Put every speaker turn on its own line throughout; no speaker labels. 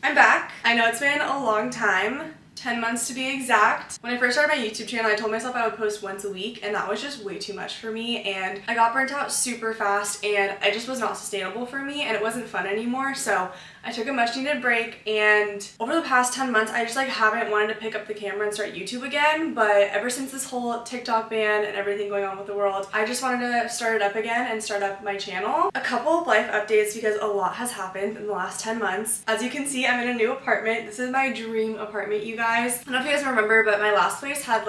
I'm back. I know it's been a long time. 10 months to be exact. When I first started my YouTube channel, I told myself I would post once a week, and that was just way too much for me, and I got burnt out super fast, and it just was not sustainable for me, and it wasn't fun anymore. So I took a much needed break, and over the past 10 months I just haven't wanted to pick up the camera and start YouTube again. But ever since this whole TikTok ban and everything going on with the world, I just wanted to start it up again and start up my channel. A couple of life updates because a lot has happened in the last 10 months. As you can see, I'm in a new apartment. This is my dream apartment, you guys. I don't know if you guys remember, but my last place had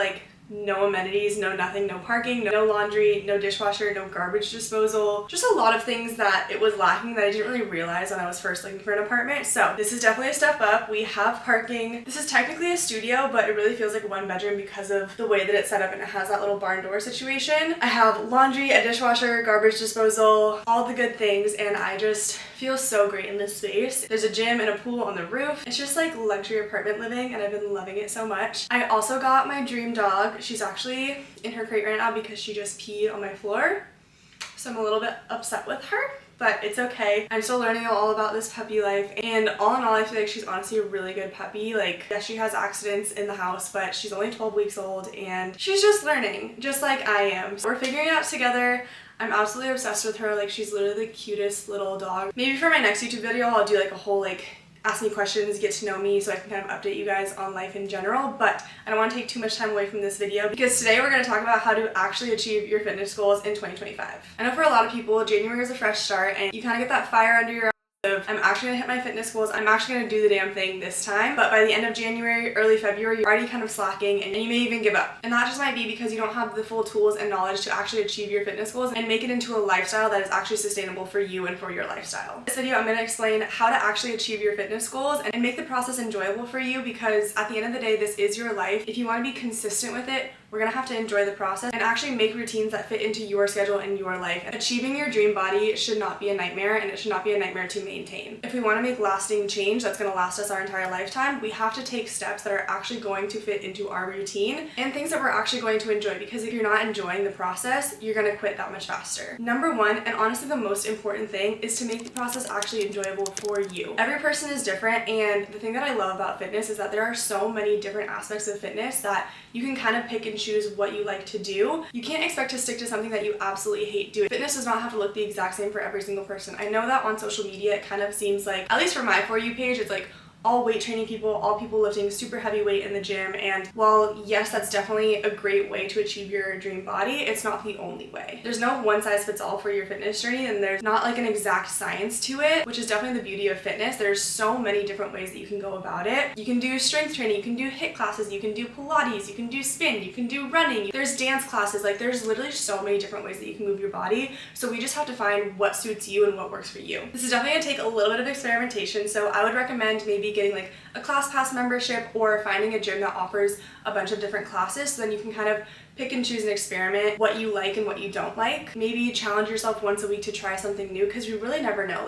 no amenities, no nothing, no parking, no laundry, no dishwasher, no garbage disposal. Just a lot of things that it was lacking that I didn't really realize when I was first looking for an apartment. So this is definitely a step up. We have parking. This is technically a studio, but it really feels like one bedroom because of the way that it's set up, and it has that little barn door situation. I have laundry, a dishwasher, garbage disposal, all the good things, and I just feel so great in this space. There's a gym and a pool on the roof. It's just like luxury apartment living, and I've been loving it so much. I also got my dream dog. She's actually in her crate right now because she just peed on my floor. So I'm a little bit upset with her, but it's okay. I'm still learning all about this puppy life, and all in all, I feel like she's honestly a really good puppy. Yes, she has accidents in the house, but she's only 12 weeks old, and she's just learning, just like I am. So we're figuring it out together. I'm absolutely obsessed with her. She's literally the cutest little dog. Maybe for my next YouTube video, I'll do a whole ask me questions, get to know me, so I can kind of update you guys on life in general. But I don't want to take too much time away from this video because today we're going to talk about how to actually achieve your fitness goals in 2025. I know for a lot of people, January is a fresh start, and you kind of get that fire under your of I'm actually gonna hit my fitness goals, I'm actually gonna do the damn thing this time. But by the end of January, early February, you're already kind of slacking, and you may even give up. And that just might be because you don't have the full tools and knowledge to actually achieve your fitness goals and make it into a lifestyle that is actually sustainable for you and for your lifestyle. In this video, I'm gonna explain how to actually achieve your fitness goals and make the process enjoyable for you, because at the end of the day, this is your life. If you want to be consistent with it, we're gonna have to enjoy the process and actually make routines that fit into your schedule and your life. Achieving your dream body should not be a nightmare, and it should not be a nightmare to maintain. If we want to make lasting change that's gonna last us our entire lifetime, we have to take steps that are actually going to fit into our routine and things that we're actually going to enjoy, because if you're not enjoying the process, you're gonna quit that much faster. Number one, and honestly the most important thing, is to make the process actually enjoyable for you. Every person is different, and the thing that I love about fitness is that there are so many different aspects of fitness that you can kind of pick and choose what you like to do. You can't expect to stick to something that you absolutely hate doing. Fitness does not have to look the exact same for every single person. I know that on social media it kind of seems like, at least for my For You page, it's all weight training people, all people lifting super heavy weight in the gym. And while yes, that's definitely a great way to achieve your dream body, it's not the only way. There's no one size fits all for your fitness journey, and there's not an exact science to it, which is definitely the beauty of fitness. There's so many different ways that you can go about it. You can do strength training, you can do HIIT classes, you can do Pilates, you can do spin, you can do running, there's dance classes. There's literally so many different ways that you can move your body. So we just have to find what suits you and what works for you. This is definitely gonna take a little bit of experimentation, so I would recommend maybe getting a class pass membership or finding a gym that offers a bunch of different classes, so then you can kind of pick and choose and experiment what you like and what you don't like. Maybe challenge yourself once a week to try something new, because you really never know.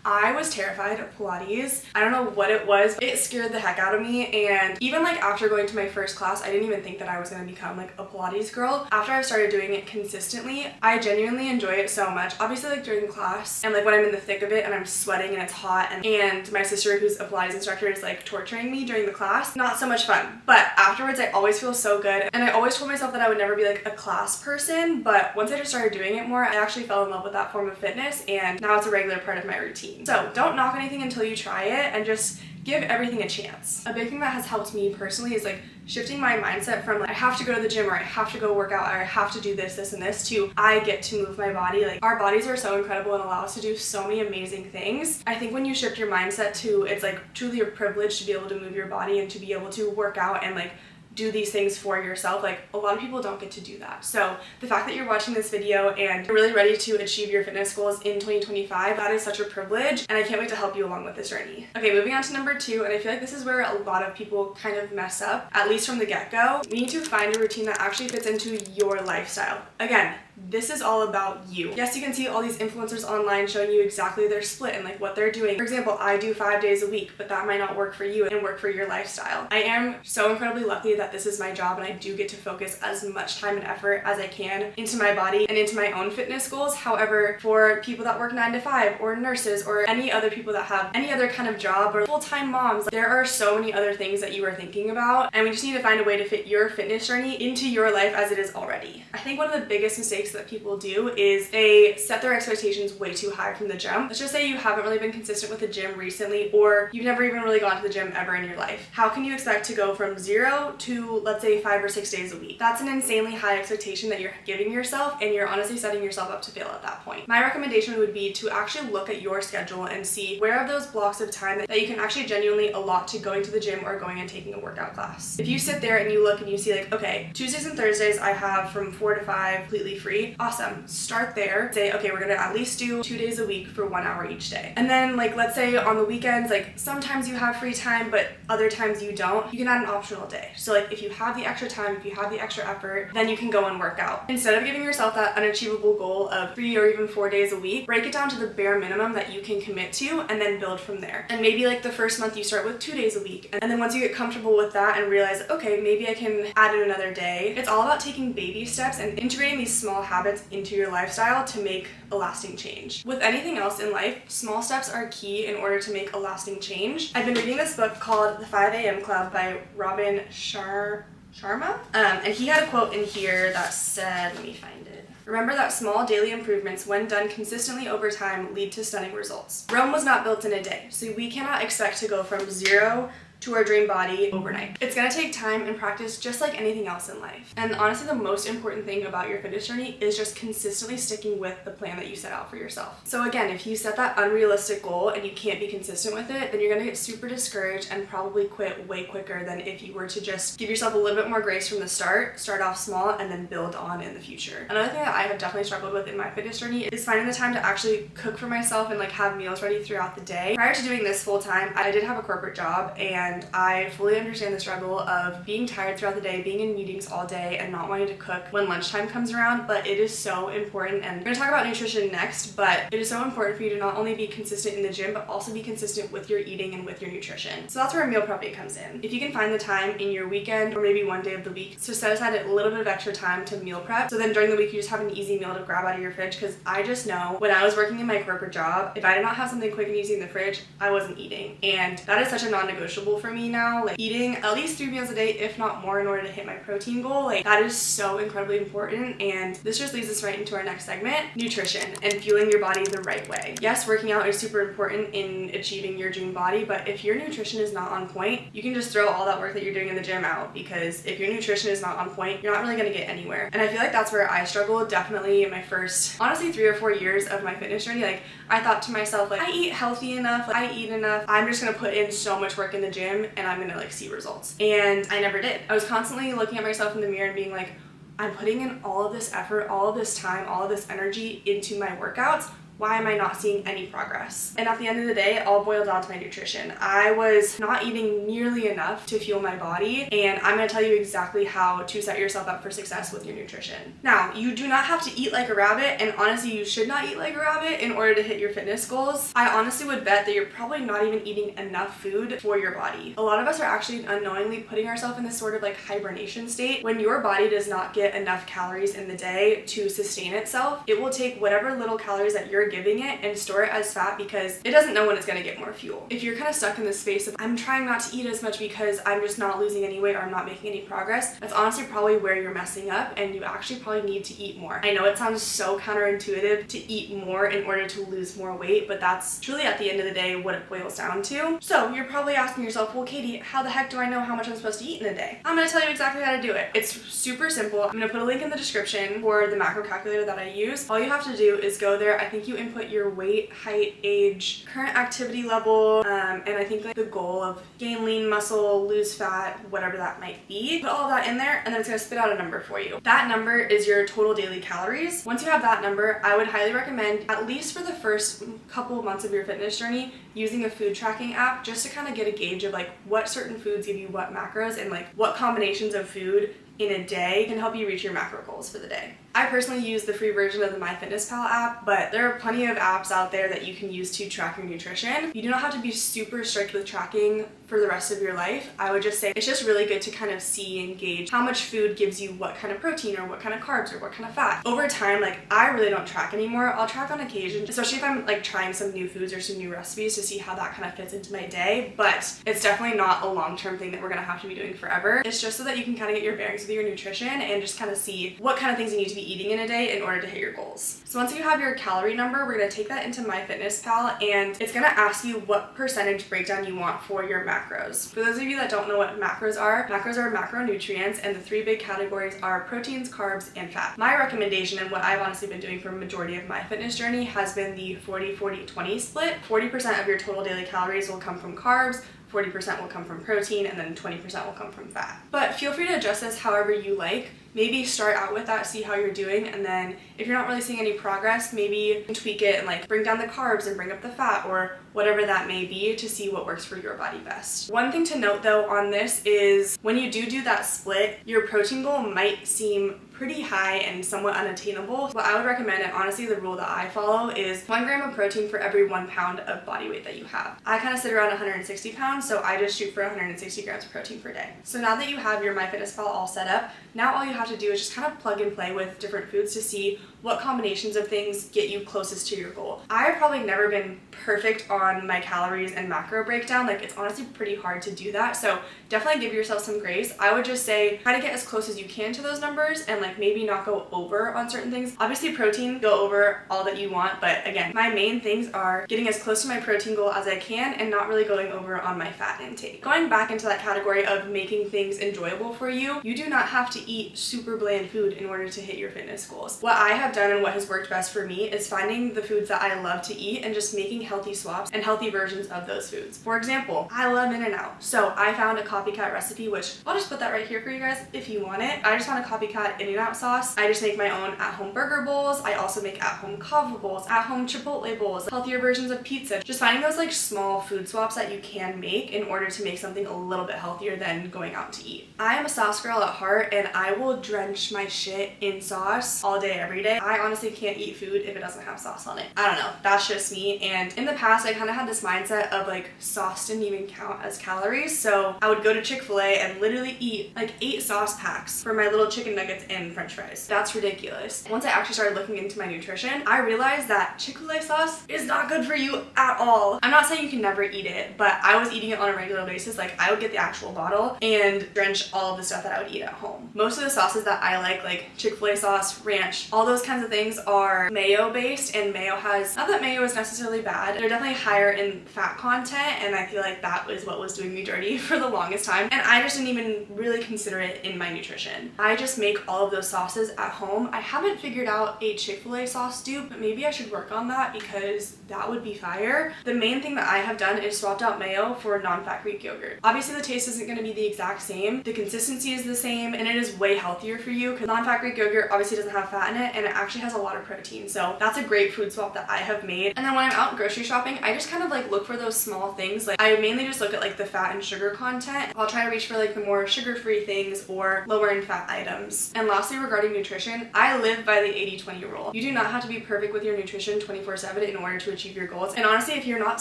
I was terrified of Pilates. I don't know what it was, but it scared the heck out of me. And even after going to my first class, I didn't even think that I was gonna become a Pilates girl. After I started doing it consistently, I genuinely enjoy it so much. Obviously during class and when I'm in the thick of it and I'm sweating and it's hot, and my sister, who's a Pilates instructor, is torturing me during the class, not so much fun. But afterwards I always feel so good, and I always told myself that I would never be a class person, but once I just started doing it more, I actually fell in love with that form of fitness, and now it's a regular part of my routine. So don't knock anything until you try it, and just give everything a chance. A big thing that has helped me personally is shifting my mindset from I have to go to the gym, or I have to go work out, or I have to do this, this, and this, to I get to move my body. Our bodies are so incredible and allow us to do so many amazing things. I think when you shift your mindset to it's truly a privilege to be able to move your body and to be able to work out and do these things for yourself, a lot of people don't get to do that. So the fact that you're watching this video and you're really ready to achieve your fitness goals in 2025, that is such a privilege, and I can't wait to help you along with this journey. Okay, moving on to number two, and I feel this is where a lot of people kind of mess up, at least from the get-go. We need to find a routine that actually fits into your lifestyle. Again, this is all about you. Yes, you can see all these influencers online showing you exactly their split and like what they're doing. For example, I do 5 days a week, but that might not work for you and work for your lifestyle. I am so incredibly lucky that this is my job and I do get to focus as much time and effort as I can into my body and into my own fitness goals. However, for people that work 9 to 5 or nurses or any other people that have any other kind of job or full-time moms, there are so many other things that you are thinking about, and we just need to find a way to fit your fitness journey into your life as it is already. I think one of the biggest mistakes that people do is they set their expectations way too high from the jump. Let's just say you haven't really been consistent with the gym recently, or you've never even really gone to the gym ever in your life. How can you expect to go from 0 to, let's say, 5 or 6 days a week? That's an insanely high expectation that you're giving yourself, and you're honestly setting yourself up to fail at that point. My recommendation would be to actually look at your schedule and see where of those blocks of time that you can actually genuinely allot to going to the gym or going and taking a workout class. If you sit there and you look and you see like, okay, Tuesdays and Thursdays I have from 4 to 5 completely free, awesome. Start there. Say, okay, we're gonna at least do 2 days a week for 1 hour each day. And then like, let's say on the weekends, like sometimes you have free time, but other times you don't, you can add an optional day. So like if you have the extra time, if you have the extra effort, then you can go and work out. Instead of giving yourself that unachievable goal of 3 or even 4 days a week, break it down to the bare minimum that you can commit to and then build from there. And maybe like the first month you start with 2 days a week. And then once you get comfortable with that and realize, okay, maybe I can add in another day. It's all about taking baby steps and integrating these small habits into your lifestyle to make a lasting change. With anything else in life, small steps are key in order to make a lasting change. I've been reading this book called The 5 a.m. Club by Robin Sharma. And he had a quote in here that said, let me find it. Remember that small daily improvements, when done consistently over time, lead to stunning results. Rome was not built in a day, so we cannot expect to go from 0 to our dream body overnight. It's gonna take time and practice just like anything else in life. And honestly, the most important thing about your fitness journey is just consistently sticking with the plan that you set out for yourself. So again, if you set that unrealistic goal and you can't be consistent with it, then you're gonna get super discouraged and probably quit way quicker than if you were to just give yourself a little bit more grace from the start off small, and then build on in the future. Another thing that I have definitely struggled with in my fitness journey is finding the time to actually cook for myself and like have meals ready throughout the day. Prior to doing this full time, I did have a corporate job, and I fully understand the struggle of being tired throughout the day, being in meetings all day, and not wanting to cook when lunchtime comes around, but it is so important. And we're gonna talk about nutrition next, but it is so important for you to not only be consistent in the gym, but also be consistent with your eating and with your nutrition. So that's where meal prepping comes in. If you can find the time in your weekend or maybe one day of the week to set aside a little bit of extra time to meal prep, so then during the week you just have an easy meal to grab out of your fridge, because I just know when I was working in my corporate job, if I did not have something quick and easy in the fridge, I wasn't eating. And that is such a non-negotiable for me now. Like eating at least 3 meals a day, if not more, in order to hit my protein goal, like that is so incredibly important. And this just leads us right into our next segment, nutrition and fueling your body the right way. Yes, working out is super important in achieving your dream body, but if your nutrition is not on point, you can just throw all that work that you're doing in the gym out, because if your nutrition is not on point, you're not really going to get anywhere. And I feel like that's where I struggled definitely in my first, honestly, 3 or 4 years of my fitness journey. Like I thought to myself, like, I eat healthy enough, like, I eat enough, I'm just gonna put in so much work in the gym and I'm gonna like see results. And I never did. I was constantly looking at myself in the mirror and being like, I'm putting in all of this effort, all of this time, all of this energy into my workouts. Why am I not seeing any progress? And at the end of the day, it all boiled down to my nutrition. I was not eating nearly enough to fuel my body, and I'm gonna tell you exactly how to set yourself up for success with your nutrition. Now, you do not have to eat like a rabbit, and honestly, you should not eat like a rabbit in order to hit your fitness goals. I honestly would bet that you're probably not even eating enough food for your body. A lot of us are actually unknowingly putting ourselves in this sort of like hibernation state. When your body does not get enough calories in the day to sustain itself, it will take whatever little calories that you're giving it and store it as fat, because it doesn't know when it's going to get more fuel. If you're kind of stuck in this space of I'm trying not to eat as much because I'm just not losing any weight or I'm not making any progress, that's honestly probably where you're messing up, and you actually probably need to eat more. I know it sounds so counterintuitive to eat more in order to lose more weight, but that's truly at the end of the day what it boils down to. So you're probably asking yourself, well, Katie, how the heck do I know how much I'm supposed to eat in a day? I'm going to tell you exactly how to do it. It's super simple. I'm going to put a link in the description for the macro calculator that I use. All you have to do is go there. I think you input your weight, height, age, current activity level, and I think like the goal of gain lean muscle, lose fat, whatever that might be. Put all of that in there, and then it's going to spit out a number for you. That number is your total daily calories. Once you have that number, I would highly recommend, at least for the first couple of months of your fitness journey, using a food tracking app just to kind of get a gauge of like what certain foods give you what macros and like what combinations of food in a day can help you reach your macro goals for the day. I personally use the free version of the MyFitnessPal app, but there are plenty of apps out there that you can use to track your nutrition. You do not have to be super strict with tracking for the rest of your life. I would just say it's just really good to kind of see and gauge how much food gives you what kind of protein or what kind of carbs or what kind of fat. Over time, like, I really don't track anymore. I'll track on occasion, especially if I'm like trying some new foods or some new recipes to see how that kind of fits into my day, but it's definitely not a long-term thing that we're gonna have to be doing forever. It's just so that you can kind of get your bearings with your nutrition and just kind of see what kind of things you need to be eating in a day in order to hit your goals. So once you have your calorie number, we're gonna take that into MyFitnessPal, and it's gonna ask you what percentage breakdown you want for your macros. For those of you that don't know what macros are macronutrients, and the three big categories are proteins, carbs, and fat. My recommendation, and what I've honestly been doing for a majority of my fitness journey, has been the 40-40-20 split. 40% of your total daily calories will come from carbs, 40% will come from protein, and then 20% will come from fat. But feel free to adjust this however you like. Maybe start out with that, see how you're doing, and then if you're not really seeing any progress, maybe tweak it and like bring down the carbs and bring up the fat, or whatever that may be, to see what works for your body best. One thing to note though on this is when you do that split, your protein goal might seem pretty high and somewhat unattainable. What I would recommend, and honestly the rule that I follow, is 1 gram of protein for every 1 pound of body weight that you have. I kind of sit around 160 pounds, so I just shoot for 160 grams of protein per day. So now that you have your MyFitnessPal all set up, now all you have to do is just kind of plug and play with different foods to see what combinations of things get you closest to your goal. I've probably never been perfect on my calories and macro breakdown. Like, it's honestly pretty hard to do that, so definitely give yourself some grace. I would just say try to get as close as you can to those numbers, and like maybe not go over on certain things. Obviously protein, go over all that you want, but again, my main things are getting as close to my protein goal as I can and not really going over on my fat intake. Going back into that category of making things enjoyable for you, you do not have to eat super bland food in order to hit your fitness goals. What I have done and what has worked best for me is finding the foods that I love to eat and just making healthy swaps and healthy versions of those foods. For example, I love In-N-Out, so I found a copycat recipe, which I'll just put that right here for you guys if you want it. I just found a copycat In-N-Out sauce. I just make my own at-home burger bowls. I also make at-home kava bowls, at-home Chipotle bowls, healthier versions of pizza. Just finding those like small food swaps that you can make in order to make something a little bit healthier than going out to eat. I am a sauce girl at heart, and I will drench my shit in sauce all day, every day. I honestly can't eat food if it doesn't have sauce on it. I don't know, that's just me. And in the past, I kind of had this mindset of like sauce didn't even count as calories, so I would go to Chick-fil-A and literally eat like 8 sauce packs for my little chicken nuggets and french fries. That's ridiculous. Once I actually started looking into my nutrition, I realized that Chick-fil-A sauce is not good for you at all. I'm not saying you can never eat it, but I was eating it on a regular basis. Like, I would get the actual bottle and drench all of the stuff that I would eat at home. Most of the sauces that I like Chick-fil-A sauce, ranch, all those kinds of things are mayo based, and mayo has, not that mayo is necessarily bad, they're definitely higher in fat content, and I feel like that was what was doing me dirty for the longest time, and I just didn't even really consider it in my nutrition. I just make all of those sauces at home. I haven't figured out a Chick-fil-A sauce dupe, but maybe I should work on that because that would be fire. The main thing that I have done is swapped out mayo for non-fat Greek yogurt. Obviously the taste isn't going to be the exact same, the consistency is the same, and it is way healthier for you because non-fat Greek yogurt obviously doesn't have fat in it, and it actually has a lot of protein, so that's a great food swap that I have made. And then when I'm out grocery shopping, I just kind of like look for those small things. Like, I mainly just look at like the fat and sugar content. I'll try to reach for like the more sugar-free things or lower in fat items. And lastly, regarding nutrition, I live by the 80-20 rule. You do not have to be perfect with your nutrition 24/7 in order to achieve your goals. And honestly, if you're not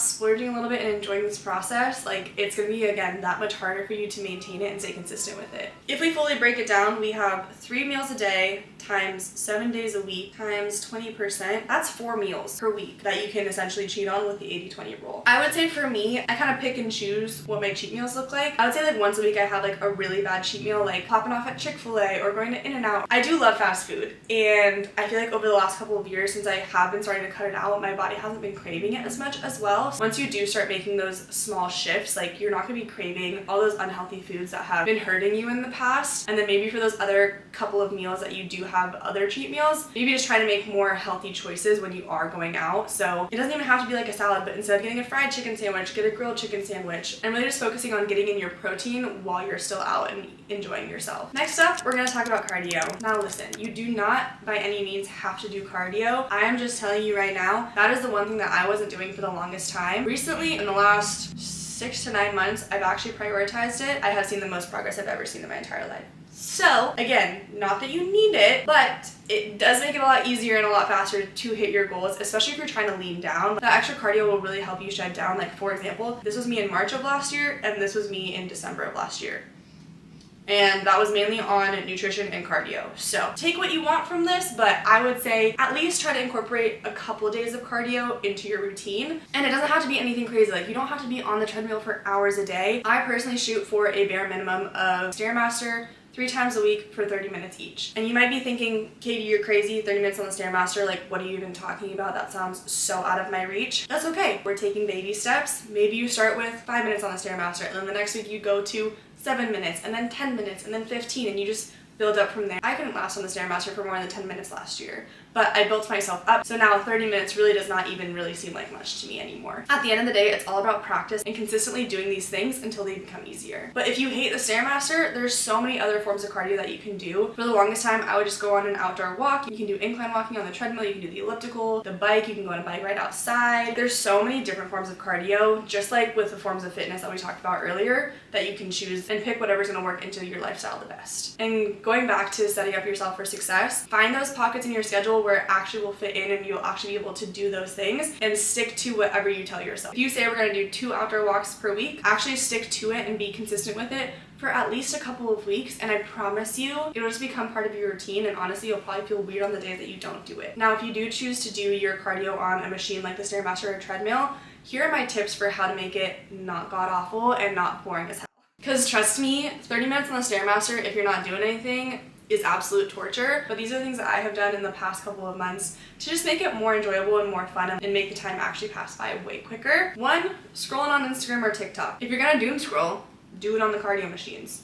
splurging a little bit and enjoying this process, like, it's gonna be, again, that much harder for you to maintain it and stay consistent with it. If we fully break it down, we have 3 meals a day times 7 days a week times 20%. That's 4 meals per week that you can essentially cheat on with the 80-20 rule. I would say for me, I kind of pick and choose what my cheat meals look like. I would say like once a week I have like a really bad cheat meal, like popping off at Chick-fil-A or going to In-N-Out. I do love fast food, and I feel like over the last couple of years since I have been starting to cut it out, my body hasn't been craving it as much as well. So once you do start making those small shifts, like, you're not gonna be craving all those unhealthy foods that have been hurting you in the past. And then maybe for those other couple of meals that you do have other cheat meals, maybe just try to make more healthy choices when you are going out. So it doesn't even have to be like a salad, but instead of getting a fried chicken sandwich, get a grilled chicken sandwich, and really just focusing on getting in your protein while you're still out and enjoying yourself. Next up, we're gonna talk about cardio. Now listen, you do not by any means have to do cardio. I am just telling you right now, that is the one thing that I wasn't doing for the longest time. Recently, in the last 6 to 9 months, I've actually prioritized it. I have seen the most progress I've ever seen in my entire life. So again, not that you need it, but it does make it a lot easier and a lot faster to hit your goals, especially if you're trying to lean down. That extra cardio will really help you shed down. Like for example, this was me in March of last year and this was me in December of last year. And that was mainly on nutrition and cardio. So take what you want from this, but I would say at least try to incorporate a couple of days of cardio into your routine. And it doesn't have to be anything crazy. Like you don't have to be on the treadmill for hours a day. I personally shoot for a bare minimum of Stairmaster 3 times a week for 30 minutes each. And you might be thinking, Katie, you're crazy, 30 minutes on the Stairmaster, like what are you even talking about? That sounds so out of my reach. That's okay. We're taking baby steps. Maybe you start with 5 minutes on the Stairmaster and then the next week you go to 7 minutes and then 10 minutes and then 15 and you just build up from there. I couldn't last on the Stairmaster for more than 10 minutes last year, but I built myself up. So now 30 minutes really does not even really seem like much to me anymore. At the end of the day, it's all about practice and consistently doing these things until they become easier. But if you hate the Stairmaster, there's so many other forms of cardio that you can do. For the longest time, I would just go on an outdoor walk. You can do incline walking on the treadmill, you can do the elliptical, the bike, you can go on a bike ride outside. There's so many different forms of cardio, just like with the forms of fitness that we talked about earlier, that you can choose and pick whatever's gonna work into your lifestyle the best. And going back to setting up yourself for success, find those pockets in your schedule where it actually will fit in and you'll actually be able to do those things and stick to whatever you tell yourself. If you say we're gonna do 2 outdoor walks per week, actually stick to it and be consistent with it for at least a couple of weeks, and I promise you, it'll just become part of your routine, and honestly, you'll probably feel weird on the days that you don't do it. Now, if you do choose to do your cardio on a machine like the Stairmaster or treadmill, here are my tips for how to make it not god-awful and not boring as hell. Because trust me, 30 minutes on the Stairmaster, if you're not doing anything, is absolute torture, but these are things that I have done in the past couple of months to just make it more enjoyable and more fun and make the time actually pass by way quicker. 1, scrolling on Instagram or TikTok. If you're gonna doom scroll, do it on the cardio machines.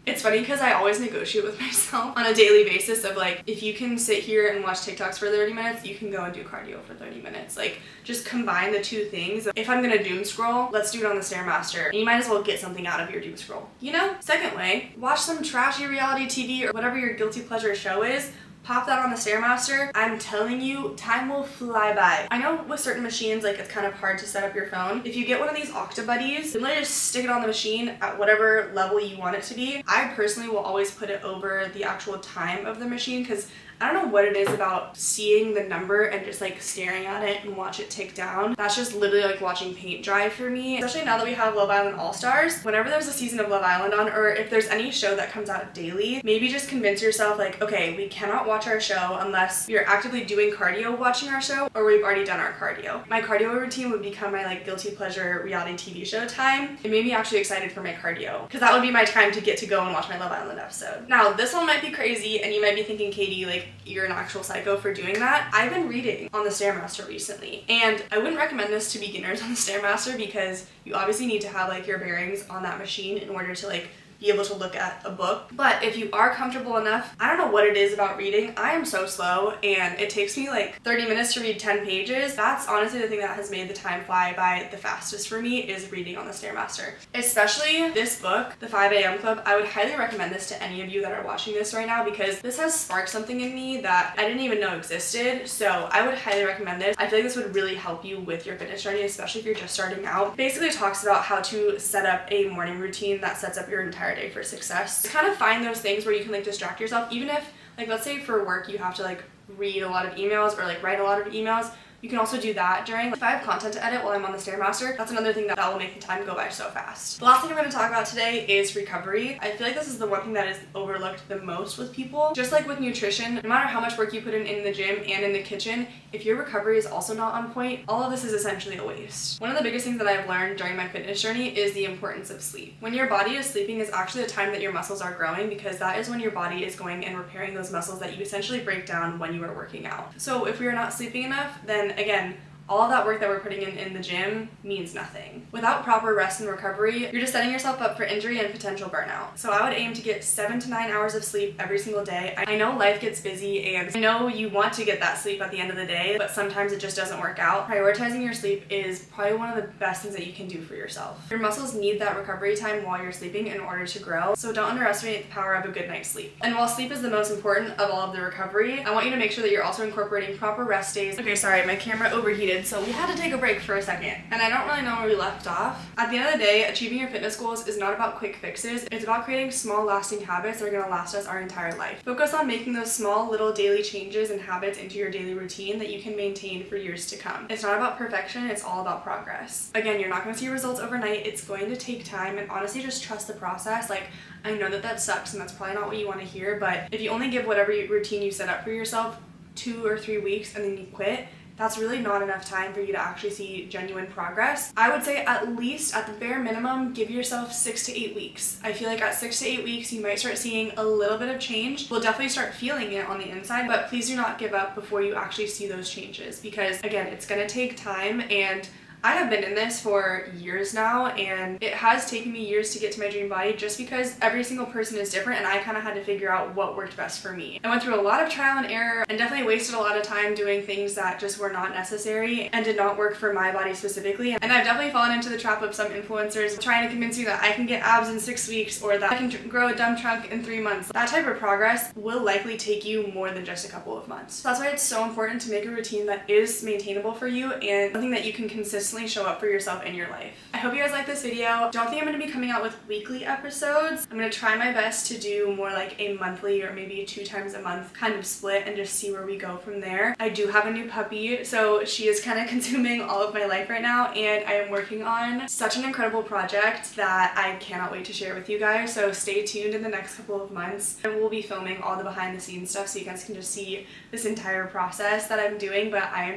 It's funny because I always negotiate with myself on a daily basis of like, if you can sit here and watch TikToks for 30 minutes, you can go and do cardio for 30 minutes. Like, just combine the two things. If I'm gonna doom scroll, let's do it on the Stairmaster. And you might as well get something out of your doom scroll, you know? Second way, watch some trashy reality TV or whatever your guilty pleasure show is. Pop that on the Stairmaster. I'm telling you, time will fly by. I know with certain machines, like it's kind of hard to set up your phone. If you get one of these Octobuddies, you can literally just stick it on the machine at whatever level you want it to be. I personally will always put it over the actual time of the machine because I don't know what it is about seeing the number and just like staring at it and watch it tick down. That's just literally like watching paint dry for me. Especially now that we have Love Island All-Stars. Whenever there's a season of Love Island on, or if there's any show that comes out daily, maybe just convince yourself like, okay, we cannot watch our show unless you're actively doing cardio watching our show or we've already done our cardio. My cardio routine would become my like guilty pleasure reality TV show time. It made me actually excited for my cardio because that would be my time to get to go and watch my Love Island episode. Now, this one might be crazy and you might be thinking, Katie, like, you're an actual psycho for doing that. I've been reading on the Stairmaster recently, and I wouldn't recommend this to beginners on the Stairmaster because you obviously need to have like your bearings on that machine in order to like be able to look at a book. But if you are comfortable enough, I don't know what it is about reading. I am so slow and it takes me like 30 minutes to read 10 pages. That's honestly the thing that has made the time fly by the fastest for me is reading on the Stairmaster. Especially this book, The 5 a.m. Club. I would highly recommend this to any of you that are watching this right now because this has sparked something in me that I didn't even know existed. So I would highly recommend this. I feel like this would really help you with your fitness journey, especially if you're just starting out. Basically it talks about how to set up a morning routine that sets up your entire day for success. Kind of find those things where you can like distract yourself, even if like let's say for work you have to like read a lot of emails or like write a lot of emails. You can also do that during, if I have content to edit while I'm on the Stairmaster, that's another thing that will make the time go by so fast. The last thing I'm going to talk about today is recovery. I feel like this is the one thing that is overlooked the most with people. Just like with nutrition, no matter how much work you put in the gym and in the kitchen, if your recovery is also not on point, all of this is essentially a waste. One of the biggest things that I've learned during my fitness journey is the importance of sleep. When your body is sleeping is actually the time that your muscles are growing because that is when your body is going and repairing those muscles that you essentially break down when you are working out. So if we are not sleeping enough, then again, all of that work that we're putting in the gym means nothing. Without proper rest and recovery, you're just setting yourself up for injury and potential burnout. So I would aim to get 7 to 9 hours of sleep every single day. I know life gets busy and I know you want to get that sleep at the end of the day, but sometimes it just doesn't work out. Prioritizing your sleep is probably one of the best things that you can do for yourself. Your muscles need that recovery time while you're sleeping in order to grow, so don't underestimate the power of a good night's sleep. And while sleep is the most important of all of the recovery, I want you to make sure that you're also incorporating proper rest days. Okay, sorry, my camera overheated. needed, so we had to take a break for a second. And I don't really know where we left off. At the end of the day, achieving your fitness goals is not about quick fixes. It's about creating small lasting habits that are going to last us our entire life. Focus on making those small little daily changes and habits into your daily routine that you can maintain for years to come. It's not about perfection, it's all about progress. Again, you're not going to see results overnight. It's going to take time, and honestly just trust the process. Like, I know that sucks and that's probably not what you want to hear, but if you only give whatever routine you set up for yourself 2 or 3 weeks and then you quit, that's really not enough time for you to actually see genuine progress. I would say at least, at the bare minimum, give yourself 6 to 8 weeks. I feel like at 6 to 8 weeks, you might start seeing a little bit of change. We'll definitely start feeling it on the inside, but please do not give up before you actually see those changes, because again, it's gonna take time, and I have been in this for years now, and it has taken me years to get to my dream body just because every single person is different, and I kind of had to figure out what worked best for me. I went through a lot of trial and error and definitely wasted a lot of time doing things that just were not necessary and did not work for my body specifically. And I've definitely fallen into the trap of some influencers trying to convince me that I can get abs in 6 weeks or that I can grow a dump trunk in 3 months. That type of progress will likely take you more than just a couple of months. So that's why it's so important to make a routine that is maintainable for you and something that you can consistently show up for yourself in your life. I hope you guys like this video. Don't think I'm going to be coming out with weekly episodes. I'm going to try my best to do more like a monthly or maybe 2 times a month kind of split and just see where we go from there. I do have a new puppy, so she is kind of consuming all of my life right now, and I am working on such an incredible project that I cannot wait to share with you guys. So stay tuned in the next couple of months, and we'll be filming all the behind the scenes stuff so you guys can just see this entire process that I'm doing. But I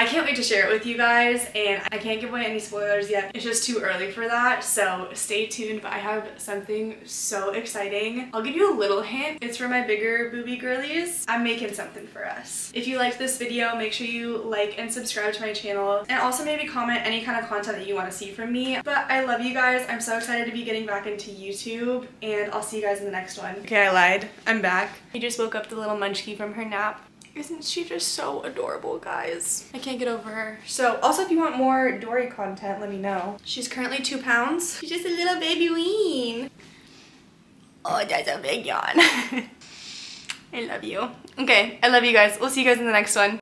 can't wait to share it with you guys, and I can't give away any spoilers yet. It's just too early for that, so stay tuned. But I have something so exciting. I'll give you a little hint. It's for my bigger booby girlies. I'm making something for us. If you liked this video, make sure you like and subscribe to my channel, and also maybe comment any kind of content that you want to see from me. But I love you guys. I'm so excited to be getting back into YouTube, and I'll see you guys in the next one. Okay, I lied. I'm back. We just woke up the little munchkie from her nap. Isn't she just so adorable, guys? I can't get over her. So also, if you want more Dory content, let me know. She's currently 2 pounds. She's just a little baby ween. Oh, that's a big yawn. I love you. Okay, I love you guys. We'll see you guys in the next one.